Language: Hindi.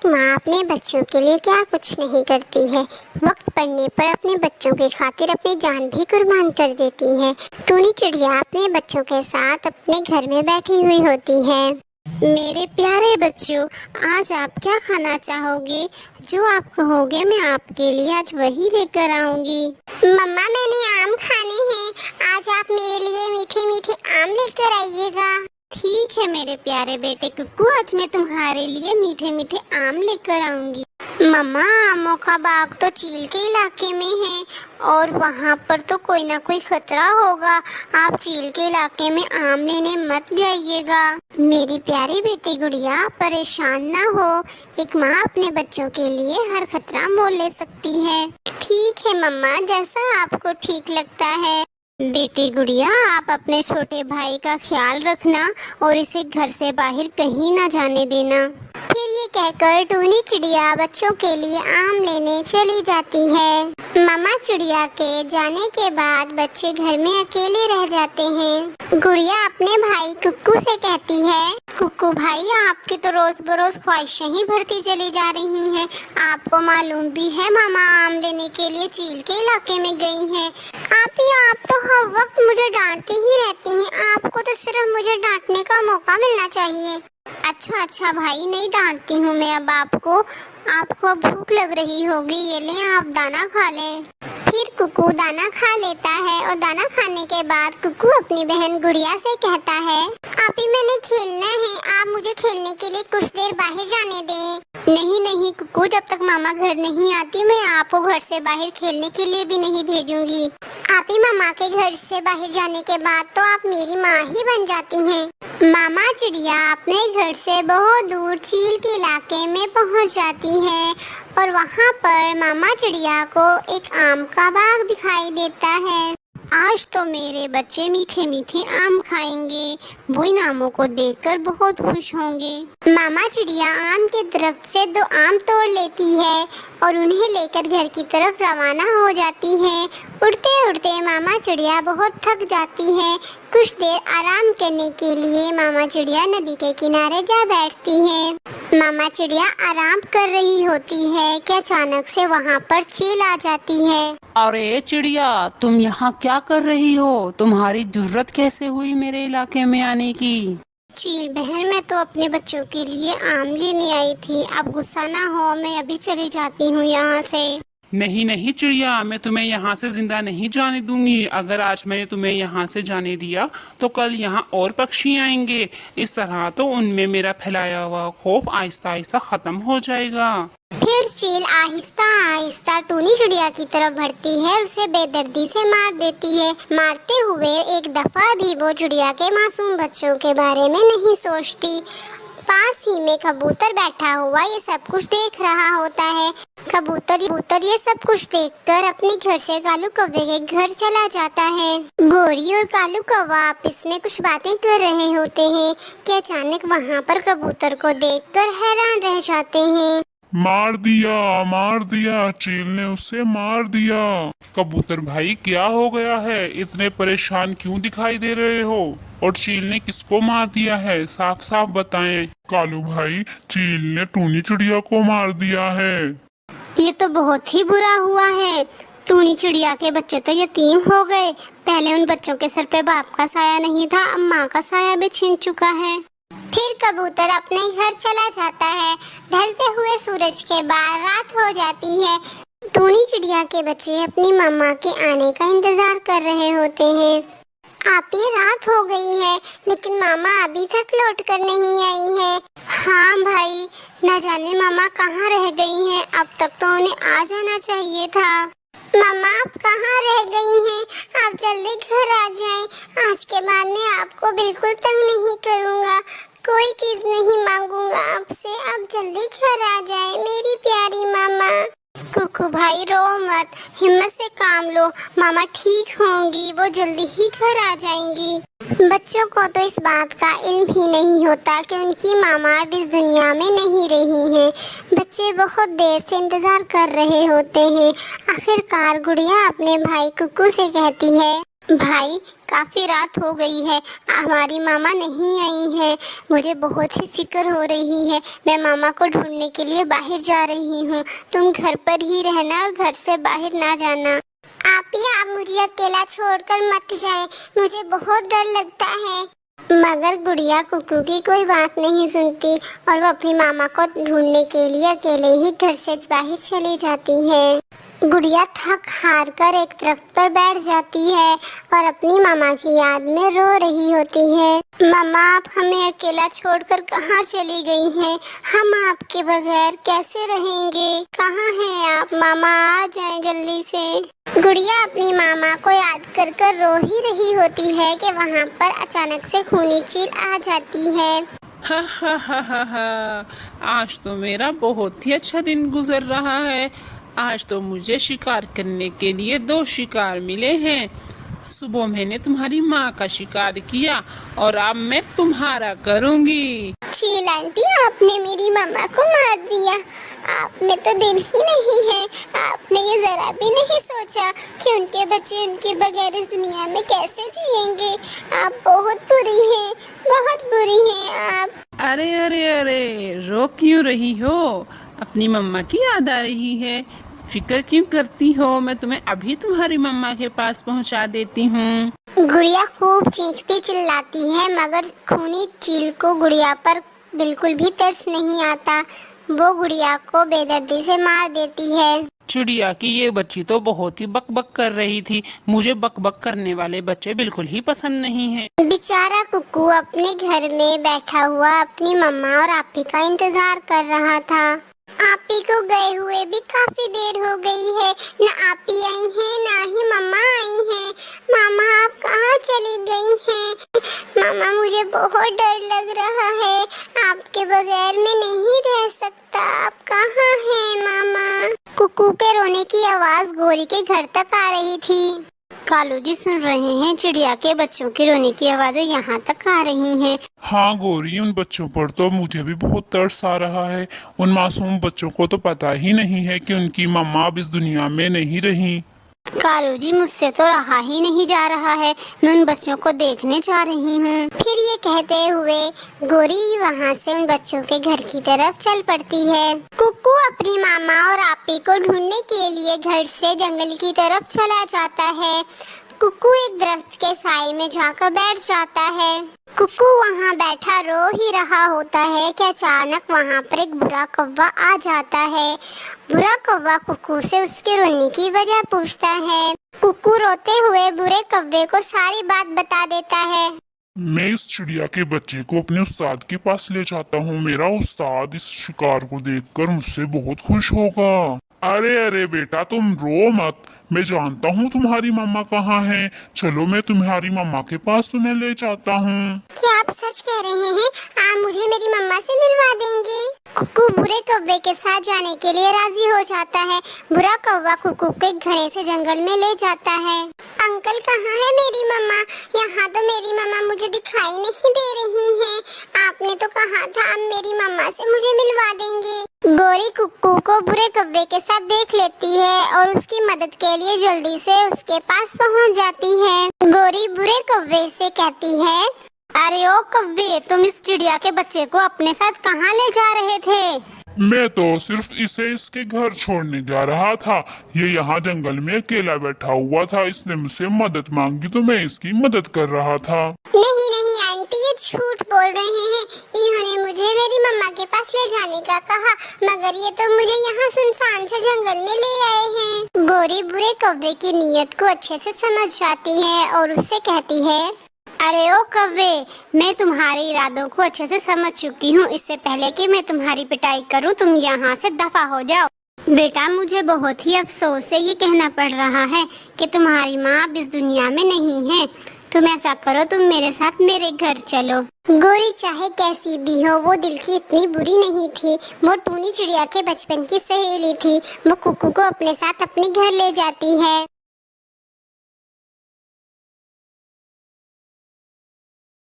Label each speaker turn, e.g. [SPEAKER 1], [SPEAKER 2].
[SPEAKER 1] माँ अपने बच्चों के लिए क्या कुछ नहीं करती है। वक्त पड़ने पर अपने बच्चों की खातिर अपनी जान भी कुर्बान कर देती है। टूनी चिड़िया अपने बच्चों के साथ अपने घर में बैठी हुई होती है। मेरे प्यारे बच्चों, आज आप क्या खाना चाहोगे? जो आप कहोगे मैं आपके लिए आज वही लेकर आऊंगी। मम्मा, मैंने आम खाने हैं। आज आप मेरे लिए मीठे मीठे आम लेकर आइएगा। ठीक है मेरे प्यारे बेटे कुक्कू, आज मैं तुम्हारे लिए मीठे मीठे आम लेकर आऊंगी। मम्मा, आमों का बाग तो चील के इलाके में है और वहाँ पर तो कोई ना कोई खतरा होगा। आप चील के इलाके में आम लेने मत जाइएगा। मेरी प्यारी बेटी गुड़िया, परेशान ना हो। एक माँ अपने बच्चों के लिए हर खतरा मोल ले सकती है। ठीक है मम्मा, जैसा आपको ठीक लगता है। बेटी गुड़िया, आप अपने छोटे भाई का ख्याल रखना और इसे घर से बाहर कहीं ना जाने देना। फिर ये कहकर टूनी चिड़िया बच्चों के लिए आम लेने चली जाती है। मामा चिड़िया के जाने के बाद बच्चे घर में अकेले रह जाते हैं। गुड़िया अपने भाई कुक्कू से कहती है, कुक्कू भाई, आपकी तो रोज बरोज ख्वाहिशें ही बढ़ती चली जा रही हैं। आपको मालूम भी है मामा आम लेने के लिए चील के इलाके में गई हैं। आप तो हर वक्त मुझे डांटती ही रहती हैं। आपको तो सिर्फ मुझे डांटने का मौका मिलना चाहिए। अच्छा भाई, नहीं डांटती हूँ मैं अब आपको भूख लग रही होगी, ये ले आप दाना खा लें। फिर कुक्कू दाना खा लेता है और दाना खाने के बाद कुक्कू अपनी बहन गुड़िया से कहता है, आपी मैंने खेलना है, आप मुझे खेलने के लिए कुछ देर बाहर जाने दें। नहीं कुक्कू, जब तक मामा घर नहीं आती मैं आपको घर से बाहर खेलने के लिए भी नहीं भेजूंगी। आपी मामा के घर से बाहर जाने के बाद तो आप मेरी माँ ही बन जाती हैं। मामा चिड़िया अपने घर से बहुत दूर चील के इलाके में पहुंच जाती है और वहां पर मामा चिड़िया को एक आम का बाग दिखाई देता है। आज तो मेरे बच्चे मीठे मीठे आम खाएंगे। वो इन आमों को देखकर बहुत खुश होंगे। मामा चिड़िया आम के दरख्त से 2 आम तोड़ लेती है और उन्हें लेकर घर की तरफ रवाना हो जाती है। उड़ते उड़ते मामा चिड़िया बहुत थक जाती है। कुछ देर आराम करने के लिए मामा चिड़िया नदी के किनारे जा बैठती है। मामा चिड़िया आराम कर रही होती है कि अचानक से वहाँ पर चील आ जाती है।
[SPEAKER 2] अरे चिड़िया, तुम यहाँ क्या कर रही हो? तुम्हारी जुर्रत कैसे हुई मेरे इलाके में आने की?
[SPEAKER 1] चील बहन, मैं तो अपने बच्चों के लिए आम लेने आई थी। आप गुस्सा ना हो, मैं अभी चली जाती हूँ यहाँ से।
[SPEAKER 2] नहीं चिड़िया, मैं तुम्हें यहाँ से जिंदा नहीं जाने दूंगी। अगर आज मैंने तुम्हें यहाँ से जाने दिया तो कल यहाँ और पक्षी आएंगे। इस तरह तो उनमें मेरा फैलाया हुआ खौफ आहिस्ता आहिस्ता खत्म हो जाएगा।
[SPEAKER 1] फिर चील आहिस्ता आहिस्ता टूनी चिड़िया की तरफ बढ़ती है और उसे बेदर्दी से मार देती है। मारते हुए एक दफा भी वो चिड़िया के मासूम बच्चों के बारे में नहीं सोचती। पास ही में कबूतर बैठा हुआ ये सब कुछ देख रहा होता है। कबूतर ये सब कुछ देखकर अपने घर से कालू कौवे के घर चला जाता है। गोरी और कालू कौवा आपस में कुछ बातें कर रहे होते हैं कि अचानक वहाँ पर कबूतर को देखकर हैरान रह जाते हैं।
[SPEAKER 3] मार दिया, चील ने उसे मार दिया। कबूतर भाई, क्या हो गया है? इतने परेशान क्यों दिखाई दे रहे हो? और चील ने किसको मार दिया है? साफ साफ बताएं। कालू भाई, चील ने टूनी चिड़िया को मार दिया है।
[SPEAKER 1] ये तो बहुत ही बुरा हुआ है। टूनी चिड़िया के बच्चे तो यतीम हो गए। पहले उन बच्चों के सर पे बाप का साया नहीं था, अब माँ का साया भी छीन चुका है। फिर कबूतर अपने घर चला जाता है। ढलते हुए सूरज के बाद रात हो जाती है। टूनी चिड़िया के बच्चे अपनी मम्मा के आने का इंतजार कर रहे होते हैं। आप ही रात हो गई है लेकिन मामा अभी तक लौट कर नहीं आई है। हाँ भाई, न जाने मामा कहाँ रह गई हैं। अब तक तो उन्हें आ जाना चाहिए था। मामा, आप कहाँ रह गई हैं? आप जल्दी घर आ जाएं। आज के बाद मैं आपको बिल्कुल तंग नहीं करूँगा, कोई चीज नहीं मांगूंगा आपसे। आप जल्दी घर आ जाएं मेरी प्यारी मामा। कुकू भाई, रो मत, हिम्मत से काम लो। मामा ठीक होंगी, वो जल्दी ही घर आ जाएंगी। बच्चों को तो इस बात का इल्म ही नहीं होता कि उनकी मामा अब इस दुनिया में नहीं रही हैं। बच्चे बहुत देर से इंतजार कर रहे होते हैं। आखिरकार गुड़िया अपने भाई कुक्कू से कहती है, भाई काफी रात हो गई है, हमारी मामा नहीं आई है। मुझे बहुत ही फिक्र हो रही है। मैं मामा को ढूंढने के लिए बाहर जा रही हूँ। तुम घर पर ही रहना और घर से बाहर ना जाना। आप मुझे अकेला छोड़कर मत जाए, मुझे बहुत डर लगता है। मगर गुड़िया कुकू की कोई बात नहीं सुनती और वो अपनी मामा को ढूंढने के लिए अकेले ही घर से बाहर चली जाती है। गुड़िया थक हार कर एक दरख्त पर बैठ जाती है और अपनी मामा की याद में रो रही होती है। मामा, आप हमें अकेला छोड़कर कहाँ चली गई हैं? हम आपके बगैर कैसे रहेंगे? कहाँ हैं आप? मामा आ जाएं जल्दी से। गुड़िया अपनी मामा को याद कर कर रो ही रही होती है कि वहाँ पर अचानक से खूनी चील आ जाती है।
[SPEAKER 2] हा हा हा हा हा, आज तो मेरा बहुत ही अच्छा दिन गुजर रहा है। आज तो मुझे शिकार करने के लिए 2 शिकार मिले हैं। सुबह मैंने तुम्हारी माँ का शिकार किया और अब मैं तुम्हारा करूँगी।
[SPEAKER 1] चील आंटी, आपने मेरी मामा को मार दिया। आप में तो दिल ही नहीं है। आपने ये जरा भी नहीं सोचा कि उनके बच्चे उनके बगैर इस दुनिया में कैसे जिएंगे। आप बहुत बुरी हैं, बहुत बुरी हैं आप।
[SPEAKER 2] अरे अरे अरे, रो क्यों रही हो? अपनी मम्मा की याद आ रही है? फिक्र क्यों करती हो? मैं तुम्हें अभी तुम्हारी मम्मा के पास पहुंचा देती हूँ।
[SPEAKER 1] गुड़िया खूब चीखती चिल्लाती है मगर खूनी चील को गुड़िया पर बिल्कुल भी तरस नहीं आता। वो गुड़िया को बेदर्दी से मार देती है।
[SPEAKER 2] चिड़िया की ये बच्ची तो बहुत ही बकबक कर रही थी। मुझे बकबक करने वाले बच्चे बिल्कुल ही पसंद नहीं है।
[SPEAKER 1] बेचारा कुक्कू अपने घर में बैठा हुआ अपनी मम्मा और आपी का इंतजार कर रहा था। आपी को गए हुए भी काफी देर हो गई है। न आपी आई है ना ही मम्मा आई है। मामा, आप कहाँ चली गई हैं? मामा, मुझे बहुत डर लग रहा है। आपके बगैर मैं नहीं रह सकता। आप कहाँ हैं मामा? कुक्कू के रोने की आवाज गोरी के घर तक आ रही थी। कालू जी सुन रहे हैं, चिड़िया के बच्चों के रोने की आवाजें यहाँ तक आ रही हैं।
[SPEAKER 3] हाँ गौरी, उन बच्चों पर तो मुझे भी बहुत तरस आ रहा है। उन मासूम बच्चों को तो पता ही नहीं है कि उनकी मम्मा अब इस दुनिया में नहीं रही।
[SPEAKER 1] कालू जी, मुझसे तो रहा ही नहीं जा रहा है। मैं उन बच्चों को देखने जा रही हूँ। फिर ये कहते हुए गोरी वहाँ से उन बच्चों के घर की तरफ चल पड़ती है। कुक्कू अपनी मामा और आपी को ढूंढने के लिए घर से जंगल की तरफ चला जाता है। कुक्कू एक दरख्त के साए में जाकर बैठ जाता है। कुक्कू वहाँ बैठा रो ही रहा होता है कि अचानक वहाँ पर एक बुरा कौवा आ जाता है। बुरा कौवा कुक्कू से उसके रोने की वजह पूछता है। कुक्कू रोते हुए बुरे कौवे को सारी बात बता देता है।
[SPEAKER 3] मैं इस चिड़िया के बच्चे को अपने उस्ताद के पास ले जाता हूँ। मेरा उस्ताद इस शिकार को देखकर मुझसे बहुत खुश होगा। अरे अरे बेटा, तुम रो मत। मैं जानता हूँ तुम्हारी मम्मा कहाँ है। चलो मैं तुम्हारी मम्मा के पास तुम्हें ले जाता हूँ।
[SPEAKER 1] क्या आप सच कह रहे हैं? आप मुझे मेरी मम्मा से मिलवा देंगे? कुक्कू बुरे कौवे के साथ जाने के लिए राजी हो जाता है। बुरा कौवा कुक्कू को एक घने से जंगल में ले जाता है। अंकल, कहाँ है मेरी मम्मा? यहाँ तो मेरी मम्मा मुझे दिखाई नहीं दे रही है। आपने तो कहा था आप मेरी मम्मा से मुझे मिलवा देंगे। गोरी कुक्कू को बुरे कौवे के साथ देख लेती है और उसकी मदद के लिए जल्दी से उसके पास पहुंच जाती है। गोरी बुरे कौवे से कहती है, अरे ओ कौवे, तुम इस चिड़िया के बच्चे को अपने साथ कहाँ ले जा रहे थे?
[SPEAKER 3] मैं तो सिर्फ इसे इसके घर छोड़ने जा रहा था। ये यहाँ जंगल में अकेला बैठा हुआ था। इसने मुझसे मदद मांगी तो मैं इसकी मदद कर रहा था।
[SPEAKER 1] नहीं नहीं आंटी, ये झूठ बोल रहे हैं। इन्होंने मुझे मेरी मम्मा के पास ले जाने का कहा, मगर ये तो मुझे यहाँ सुनसान से जंगल में ले आए हैं। गोरी बुरे कौवे की नीयत को अच्छे से समझ जाती है और उससे कहती है, अरे ओ कौवे, मैं तुम्हारे इरादों को अच्छे से समझ चुकी हूँ। इससे पहले कि मैं तुम्हारी पिटाई करूँ, तुम यहाँ से दफा हो जाओ। बेटा, मुझे बहुत ही अफसोस से ये कहना पड़ रहा है कि तुम्हारी माँ अब इस दुनिया में नहीं है। तुम ऐसा करो, तुम मेरे साथ मेरे घर चलो। गोरी चाहे कैसी भी हो, वो दिल की इतनी बुरी नहीं थी। वो टूनी चिड़िया के बचपन की सहेली थी। वो कुक्कू को अपने साथ अपने घर ले जाती है।